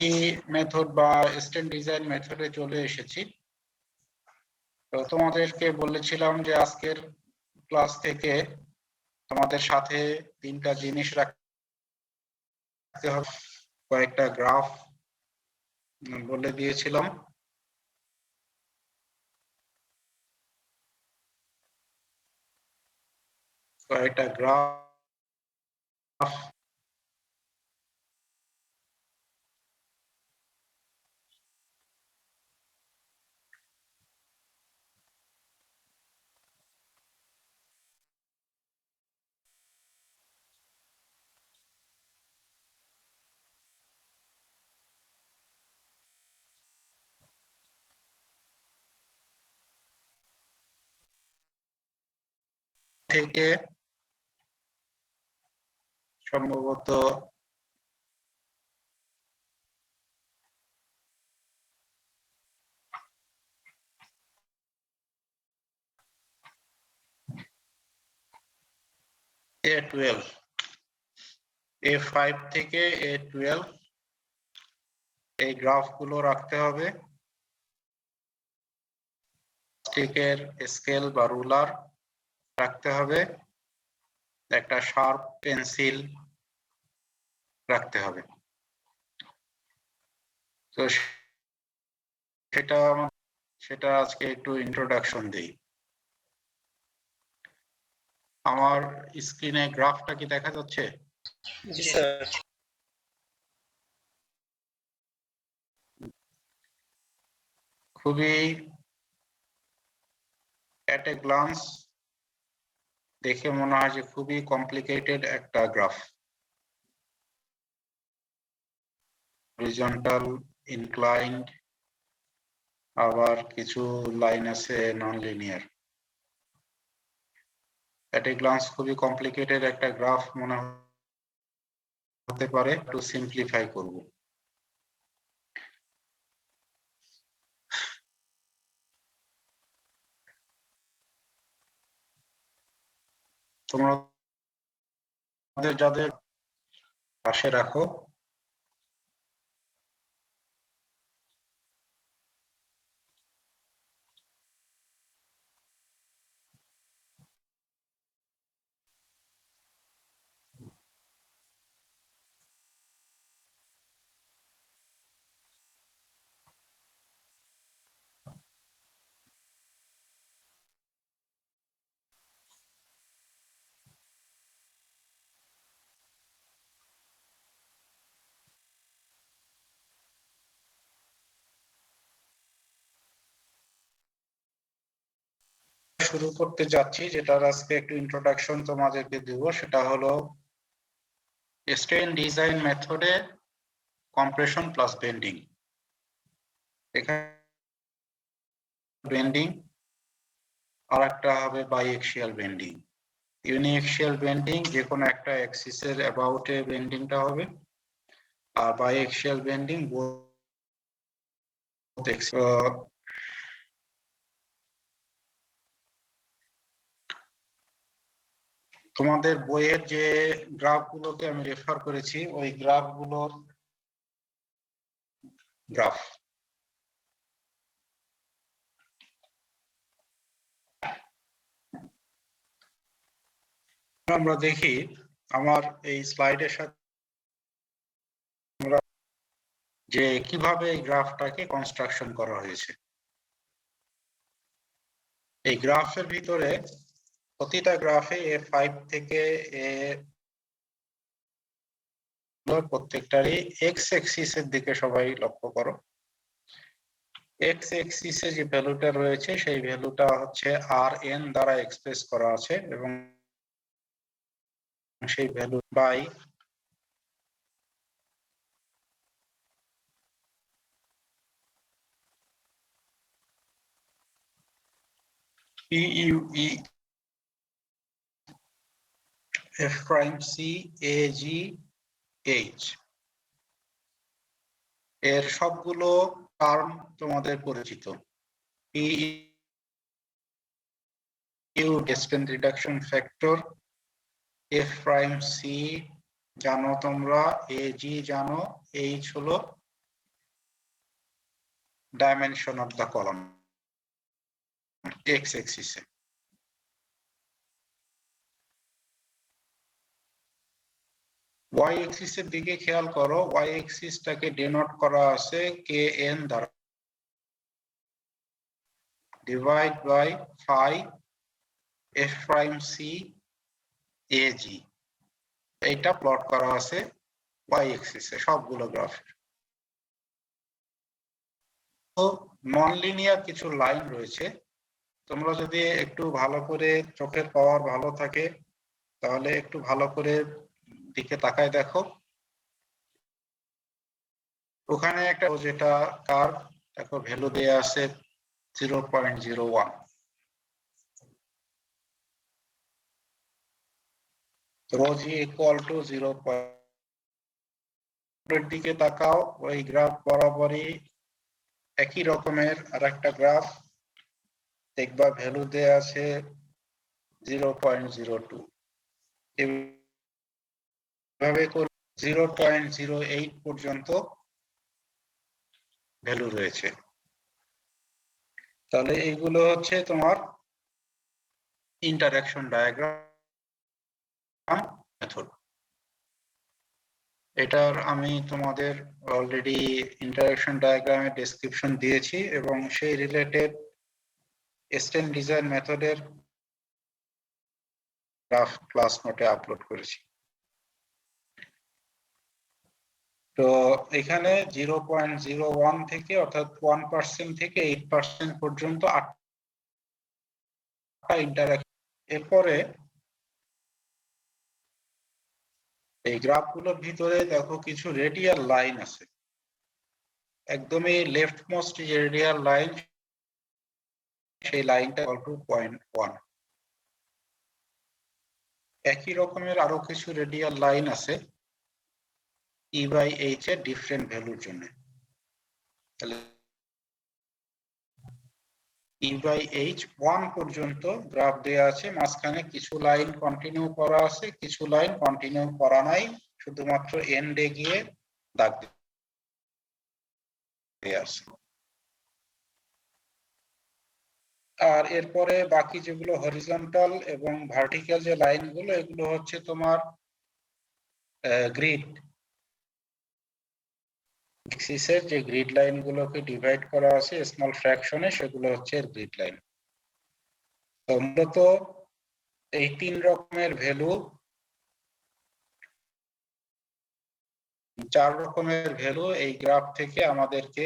এই মেথড বা স্ট্যান্ড ডিজাইন মেথডে চলে এসেছি। তো তোমাদেরকে বলেছিলাম যে আজকের ক্লাস থেকে তোমাদের সাথে 3টা জিনিস রাখতে হবে। কয়েকটা গ্রাফ বলে দিয়েছিলাম। কয়েকটা গ্রাফ থেকে সম্ভবত A12, A5 থেকে A12 এই গ্রাফগুলো রাখতে হবে। স্টিকের স্কেল বা রুলার রাখতে হবে, একটা শার্প পেন্সিল রাখতে হবে। তো সেটা আজকে একটু ইন্ট্রোডাকশন দিই। আমার স্ক্রিনে গ্রাফটা কি দেখা যাচ্ছে? জি স্যার। খুবই এট এ গ্লান্স দেখে মনে হয় যে খুবই কমপ্লিকেটেড একটা গ্রাফ। হরিজন্টাল, ইনক্লাইন্ড, আবার কিছু লাইন আছে নন লিনিয়ার। এট এ গ্লান্স খুবই কমপ্লিকেটেড একটা গ্রাফ মনে হতে পারে। একটু সিম্পলিফাই করব। তোমরা যাদের পাশে রাখো। শুরু করতে যাচ্ছি, যেটার আজকে একটু ইন্ট্রোডাকশন তোমাদেরকে দেব, সেটা হলো স্ট্যান্ড ডিজাইন মেথডে কম্প্রেশন প্লাস বেন্ডিং। এখানে বেন্ডিং আর একটা হবে বাইএক্সিয়াল বেন্ডিং। ইউনিএক্সিয়াল বেন্ডিং যে কোনো একটা অ্যাক্সিসের অ্যাবাউটে বেন্ডিংটা হবে, আর বাইএক্সিয়াল বেন্ডিং তোমাদের বইয়ের যে গ্রাফগুলোকে আমি রেফার করেছি ওই গ্রাফগুলোর গ্রাফ। আমরা দেখি আমার এই স্লাইডের সাথে আমরা যে কিভাবে এই গ্রাফটাকে কনস্ট্রাকশন করা হয়েছে। এই গ্রাফের ভিতরে প্রতিটা গ্রাফে A5 থেকে প্রত্যেকটারই এক্স এক্সিসের দিকে সবাই লক্ষ্য করো। এক্স এক্সিসে যে ভ্যালুটা রয়েছে সেই ভ্যালুটা হচ্ছে Rn দ্বারা এক্সপ্রেস করা আছে এবং সেই value by PUE F prime C A G H এর সবগুলো টার্ম তোমাদের পরিচিত। PU distance reduction factor, F prime C জানো তোমরা, AG জানো, H হলো dimension of the column X axis A. Y axis এর দিকে খেয়াল করো, Y axis টাকে ডিনোট করা আছে Kn দ্বারা, divide by phi F prime C AG, এইটা প্লট করা আছে Y axis এ সবগুলো গ্রাফের। তো নন লিনিয়ার কিছু লাইন রয়েছে, তোমরা যদি একটু ভালো করে চোখের পাওয়ার ভালো থাকে তাহলে একটু ভালো করে দিকে তাকায় দেখো। ওখানে একটা যেটা কার্ভ দেখো ভ্যালু দেয়া আছে 0.01। rho g equal to 0. দিকে তাকাও, ওই গ্রাফ বরাবরই একই রকমের আরেকটা গ্রাফ দেখবা ভ্যালু দেয়া আছে 0.02। এভাবে করে 0.08 পর্যন্ত ভ্যালু রয়েছে। তাহলে এইগুলো হচ্ছে তোমার ইন্টারঅ্যাকশন ডায়াগ্রাম মেথড। এটার আমি তোমাদের অলরেডি ইন্টারঅ্যাকশন ডায়াগ্রামের ডেসক্রিপশন দিয়েছি এবং সেই রিলেটেড স্টেম ডিজাইন মেথডের গ্রাফ ক্লাস নোটে আপলোড করেছি। তো এখানে 0.01 থেকে অর্থাৎ 1% থেকে 8% পর্যন্ত 8টা ইন্টারঅ্যাকশন। এরপরে এই গ্রাফগুলোর ভিতরে দেখো কিছু রেডিয়াল লাইন আছে, একদমই লেফট মোস্ট যে রেডিয়াল লাইন সেই লাইনটা ইকুয়াল টু 0.1। একই রকমের আরো কিছু রেডিয়াল লাইন আছে E বাই H এর ডিফারেন্ট ভ্যালুর জন্য। তাহলে E বাই H 1 পর্যন্ত গ্রাফ দেয়া আছে, মাঝখানে কিছু লাইন কন্টিনিউ করা আছে, কিছু লাইন কন্টিনিউ করা নাই, শুধুমাত্র এন্ডে গিয়ে দাগ দেয়া আছে। আর এরপরে বাকি যেগুলো হরিজন্টাল এবং ভার্টিক্যাল যে লাইনগুলো, এগুলো হচ্ছে তোমার গ্রিড এক্সিসের যে গ্রিড লাইনগুলোকে ডিভাইড করা আছে স্মল ফ্র্যাকশনে, সেগুলো হচ্ছে গ্রিড লাইন। তো মূলত এই 3 রকমের ভ্যালু, 4 রকমের ভ্যালু এই গ্রাফ থেকে আমাদেরকে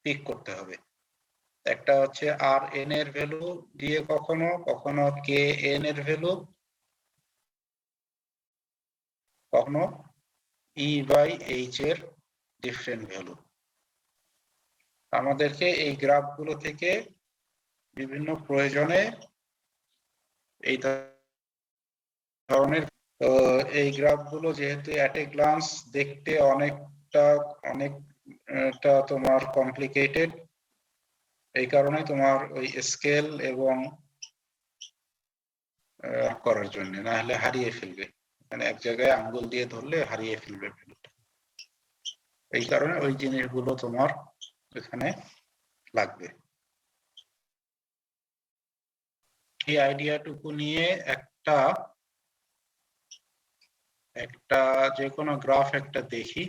পিক করতে হবে। একটা হচ্ছে Rn এর ভ্যালু দিয়ে কখনো কখনো Kn এর ভ্যালু, কখনো E বাই H এর ডিফারেন্ট ভ্যালু। আমাদেরকে এই গ্রাফগুলো থেকে বিভিন্ন প্রয়োজনে এই ধরনের এই গ্রাফগুলো যেহেতু অ্যাট এ গ্লান্স দেখতে অনেকটা তোমার কমপ্লিকেটেড, এই কারণে তোমার ওই স্কেল এবং করার জন্য, না হলে হারিয়ে ফেলবে, মানে এক জায়গায় আঙ্গুল দিয়ে ধরলে হারিয়ে ফেলবে ভ্যালুটা। এই কারণে ওই জিনিসগুলো তোমার এখানে লাগবে। এই আইডিয়াটুকু নিয়ে একটা যে কোনো গ্রাফ একটা দেখি।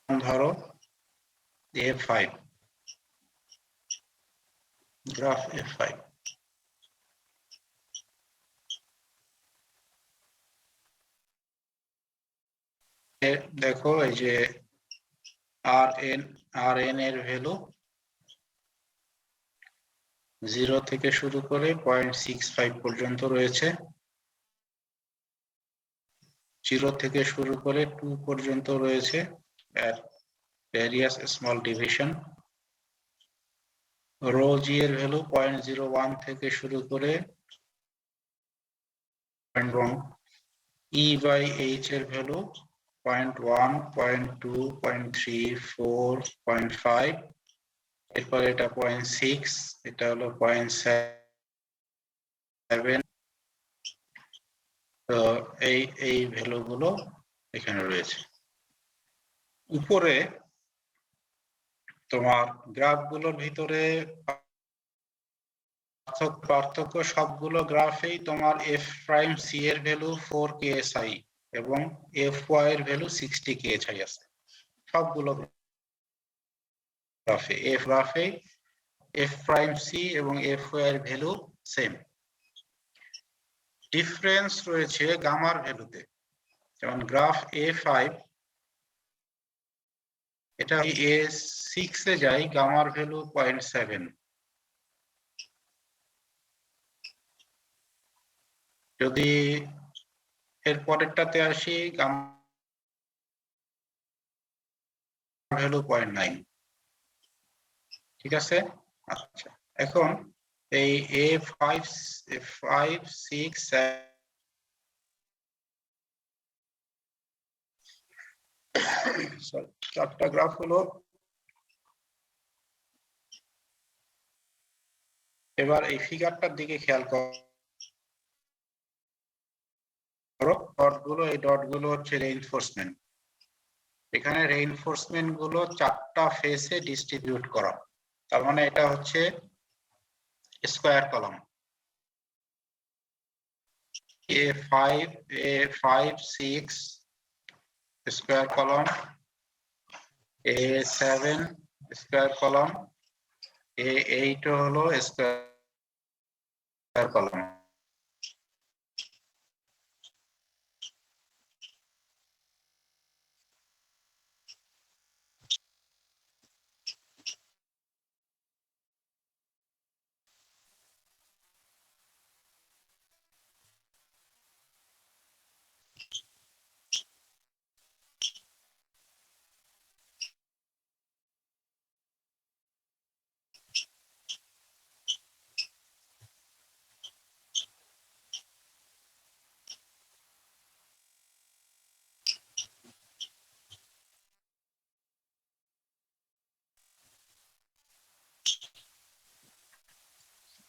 ধরো A5, গ্রাফ A5। দেখো এই যে rn এর ভ্যালু 0 থেকে শুরু করে 0.65 পর্যন্ত রয়েছে, 0 থেকে শুরু করে 2 পর্যন্ত রয়েছে at various small division। Rho g এর ভ্যালু 0.01 থেকে শুরু করে E by H এর ভ্যালু 0.1, 0.2, 0.3, 4, 0.5, এরপর এটা 0.6, এটা হলো 0.7। তো এই ভ্যালুগুলো এখানে রয়েছে। উপরে তোমার গ্রাফগুলোর ভিতরে পার্থক্য সবগুলো গ্রাফেই তোমার f প্রাইম c এর ভ্যালু 4 ksi এবং fy এর ভ্যালু 60 ksi আছে সবগুলো গ্রাফে। গ্রাফে f প্রাইম c এবং fy এর ভ্যালু সেম। ডিফারেন্স রয়েছে গামার ভ্যালুতে, যেমন গ্রাফ a5 এটা a6 এ যায়, গামার ভ্যালু 0.7। যদি এর পরেরটাতে আসি, গামা ভ্যালু 0.9। ঠিক আছে। আচ্ছা, এখন এই A5, 6, 7 চারটা গ্রাফ হলো। এবার এই ফিগারটার দিকে খেয়াল করো, ডটগুলো, এই ডটগুলো হচ্ছে রেইনফোর্সমেন্ট। এখানে রেইনফোর্সমেন্ট গুলো চারটা ফেসে ডিস্ট্রিবিউট করা, তার মানে এটা হচ্ছে square column. A5, 6 square column, A7 square column, A8 হলো স্কয়ার কলাম।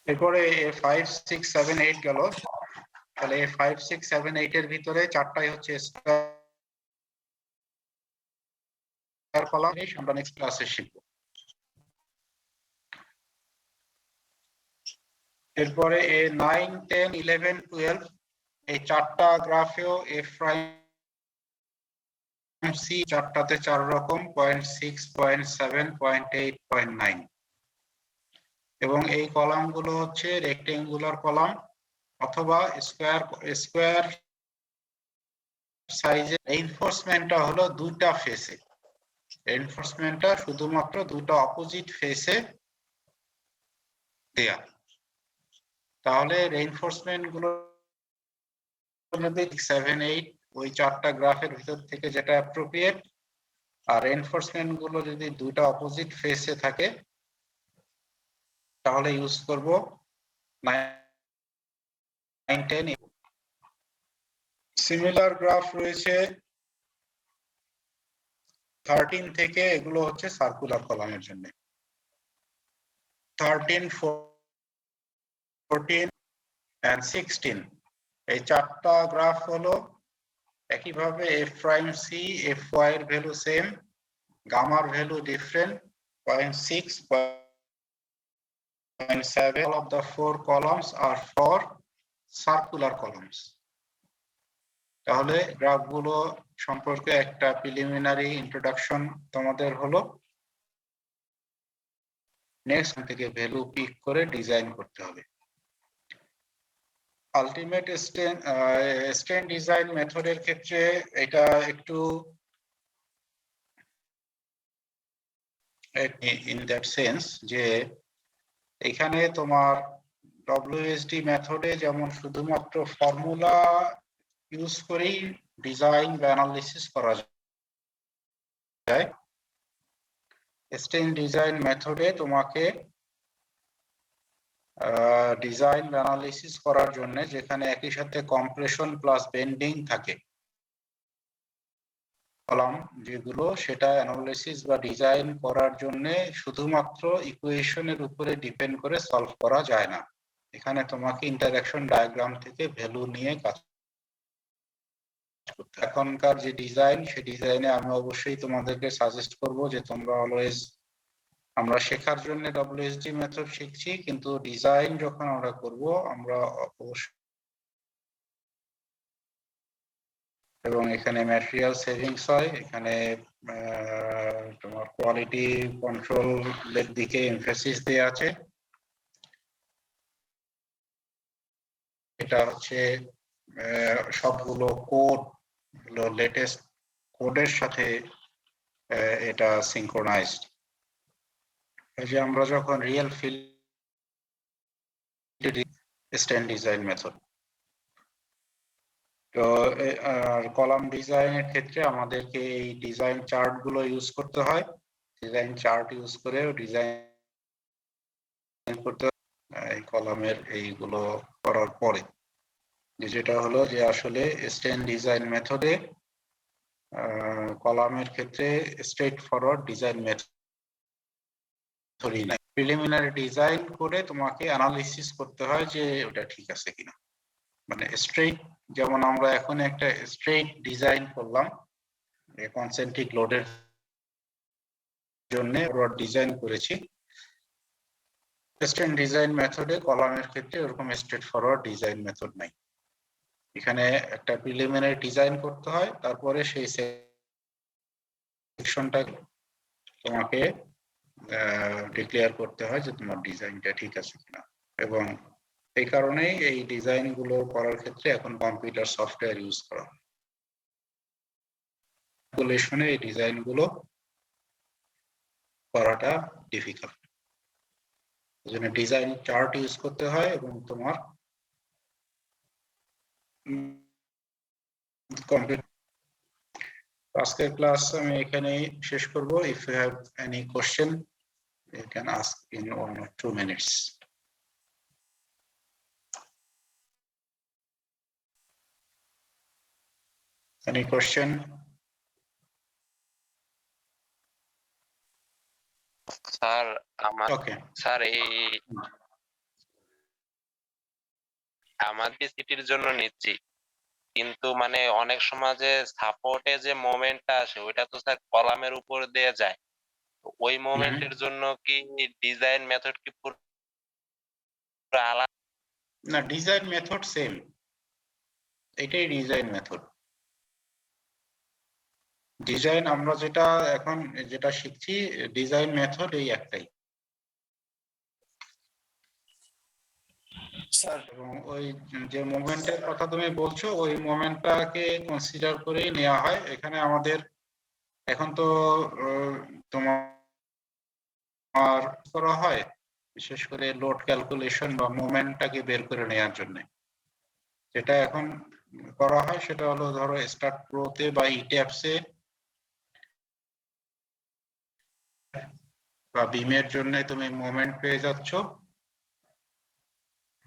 এরপরে 5, 6, 7, 8 গেল। তাহলে 5, 6, 7, 8 এর ভিতরে চারটাই হচ্ছে স্কয়ার কলাম। আমরা নেক্সট ক্লাসে শিখব। এরপরে A9, 10, 11, 12 এই চারটা গ্রাফেও f প্রাইম c চারটাতে চার রকম 0.6, 0.7, 0.8, 0.9 এবং এই কলামগুলো হচ্ছে রেক্টেঙ্গুলার কলাম অথবা স্কয়ার সাইজে। রেইনফোর্সমেন্টটা হলো দুইটা ফেসে, রেইনফোর্সমেন্টটা শুধুমাত্র দুটো অপোজিট ফেসে দেয়া। তাহলে রেইনফোর্সমেন্ট গুলো যদি 7, 8 ওই চারটা গ্রাফের ভিতর থেকে যেটা অ্যাপ্রোপ্রিয়েট, আর এনফোর্সমেন্ট গুলো যদি দুইটা অপোজিট ফেসে থাকে তাহলে ইউজ করব 9, 10। সিমিলার গ্রাফ রয়েছে 13 থেকে, এগুলো হচ্ছে সার্কুলার কলামের জন্য। 13, 14 and 16 এই চারটা গ্রাফ হলো একইভাবে f প্রাইম c fy এর ভ্যালু সেম, গামার value different 0.6, 0.7. All of the 4 columns are for circular columns. তাহলে গ্রাফগুলো সম্পর্কে একটা প্রিলিমিনারি ইন্ট্রোডাকশন তোমাদের হলো। নেক্সট থেকে ভ্যালু পিক করে ডিজাইন করতে হবে। আলটিমেট স্ট্যান্ড ডিজাইন মেথডের ক্ষেত্রে এটা একটু ইন দ্যাট সেন্স যে এখানে তোমার WSD মেথডে যেমন শুধুমাত্র ফর্মুলা ইউজ করেই ডিজাইন বা অ্যানালিসিস করা যায়, স্ট্যান্ড ডিজাইন মেথডে তোমাকে ডিজাইন বা অ্যানালিসিস করার জন্য যেখানে একই সাথে কম্প্রেশন প্লাস বেন্ডিং থাকে কলাম যেগুলো, সেটা অ্যানালিসিস বা ডিজাইন করার জন্য শুধুমাত্র ইকুয়েশনের উপরে ডিপেন্ড করে সলভ করা যায় না। এখানে তোমাকে ইন্টারঅ্যাকশন ডায়াগ্রাম থেকে ভ্যালু নিয়ে কাজ করতে। এখনকার যে ডিজাইন, সেই ডিজাইনে আমি অবশ্যই তোমাদেরকে সাজেস্ট করব যে তোমরা অলওয়েজ, আমরা শেখার জন্য WSD মেথড শিখছি, কিন্তু ডিজাইন যখন আমরা করব আমরা অবশ্যই, এবং এখানে ম্যাটেরিয়াল সেভিংস হয়, এখানে তোমার কোয়ালিটি কন্ট্রোলের দিকে এমফাসিস দেয়া আছে। এটা হচ্ছে সবগুলো কোড হলো লেটেস্ট কোডের সাথে এটা সিনক্রোনাইজড। এই যে আমরা যখন real field stand design method, তো কলাম ডিজাইনের ক্ষেত্রে আমাদেরকে এই ডিজাইন চার্ট গুলো ইউজ করতে হয়। ডিজাইন চার্ট ইউজ করে ডিজাইন করতে হয় এই কলামের এইগুলো করার পরে, যেটা হলো যে আসলে স্ট্যান্ড ডিজাইন মেথডে কলামের ক্ষেত্রে স্ট্রেট ফরওয়ার্ড ডিজাইন মেথডই নাই। প্রিলিমিনারি ডিজাইন করে তোমাকে অ্যানালিসিস করতে হয় যে ওটা ঠিক আছে কিনা, মানে স্ট্রেট, যেমন আমরা এখন একটা স্ট্রেট ডিজাইন করলাম কনসেন্ট্রিক লোডের জন্য ডিজাইন করেছি। স্ট্যান্ড ডিজাইন মেথডে কলামের ক্ষেত্রে এরকম স্ট্রেট ফরওয়ার্ড ডিজাইন মেথড নাই। এখানে একটা প্রিলিমিনারি ডিজাইন করতে হয়, তারপরে সেই সেকশনটা তোমাকে ডিক্লেয়ার করতে হয় যে তোমার ডিজাইনটা ঠিক আছে কিনা। এবং এই কারণেই এই ডিজাইন গুলো করার ক্ষেত্রে এখন কম্পিউটার সফটওয়্যার ইউজ করা হয়। ক্যালকুলেশনে এই ডিজাইন গুলো করাটা ডিফিকাল্ট, এজন্য ডিজাইন চার্ট ইউজ করতে হয়। এবং তোমার আজকের ক্লাস আমি এখানেই শেষ করব। If you have any question you can ask in 1 or 2 minutes. Any question? Sir Okay. Sir এই আমাদের সিটির জন্য নিচ্ছি, কিন্তু মানে অনেক সময় যে সাপোর্টে যে মোমেন্টটা আসে ওইটা তো স্যার কলামের উপর দিয়ে যায়, ওই মোমেন্টের জন্য কি ডিজাইন মেথড কি পুরো আলাদা? না, ডিজাইন মেথড সেম, এটাই ডিজাইন মেথড। ডিজাইন আমরা যেটা এখন যেটা শিখছি ডিজাইন মেথড এই একটাই। স্যার, এবং ওই যে মোমেন্টের কথা তুমি বলছো ওই মোমেন্টটাকে কনসিডার করেই নেওয়া হয়। এখানে আমাদের এখন তো তোমার করা হয় বিশেষ করে লোড ক্যালকুলেশন বা মোমেন্টটাকে বের করে নেওয়ার জন্য, যেটা এখন করা হয় সেটা হলো ধরো স্টার্ট প্রোতে বা ইট্যাপসে বা বিমের জন্য তুমি মোমেন্ট পেয়ে যাচ্ছ,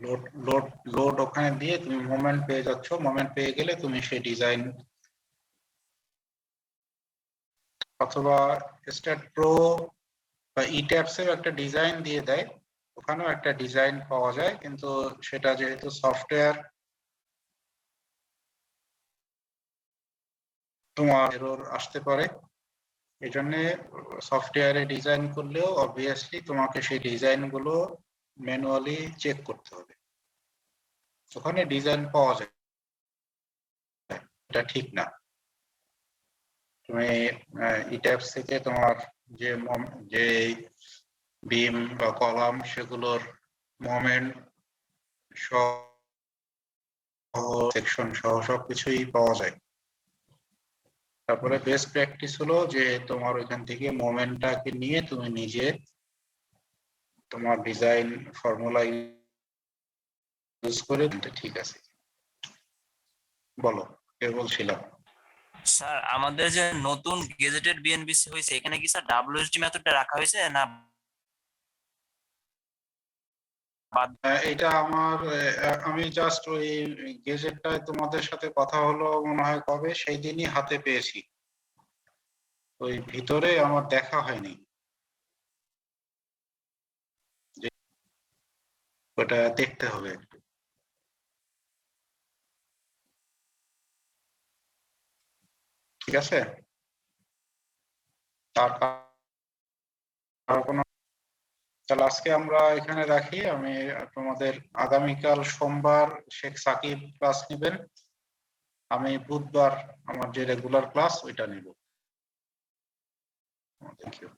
লোড লোড লোড ওখানে দিয়ে তুমি মোমেন্ট পেয়ে যাচ্ছ, মোমেন্ট পেয়ে গেলে তুমি সেই ডিজাইন অথবা স্টার্ট প্রো বা ইট্যাপস এর একটা ডিজাইন দিয়ে দেয়, ওখানেও একটা ডিজাইন পাওয়া যায়, কিন্তু সেটা যেহেতু সফটওয়্যার তোমার এরর আসতে পারে, এই জন্য সফটওয়্যারে ডিজাইন করলেও অবভিয়াসলি তোমাকে সেই ডিজাইন গুলো ম্যানুয়ালি চেক করতে হবে। ওখানে ডিজাইন পাওয়া যায়, এটা ঠিক না। তুমি ইট্যাপস থেকে তোমার যে বিম বা কলাম সেগুলোর মোমেন্ট সহ সেকশন সহ সবকিছুই পাওয়া যায়। তারপরে বেস্ট প্র্যাকটিস হলো যে তোমার ওইখান থেকে মোমেন্টটাকে নিয়ে তুমি নিজে তোমার ডিজাইন ফর্মুলা ইউজ করে ঠিক আছে। বলো, কে বলছিলাম? স্যার আমাদের যে নতুন গেজেটেড বিএনবিসি হয়েছে এখানে কি স্যার ডাব্লিউএসডি মেথডটা রাখা হয়েছে না এটা আমি জাস্ট ওই গেজেটটায় তোমাদের সাথে কথা হলো মনে হয় কবে, সেই দিনই হাতে পেয়েছি, ওই ভিতরে আমার দেখা হয়নি, ওটা দেখতে হবে একটু। ঠিক আছে, তার কোনো, তাহলে আজকে আমরা এখানে রাখি। আমি তোমাদের আগামীকাল সোমবার শেখ সাকিব ক্লাস নেবেন, আমি বুধবার আমার যে রেগুলার ক্লাস ওইটা নিব। Thank you.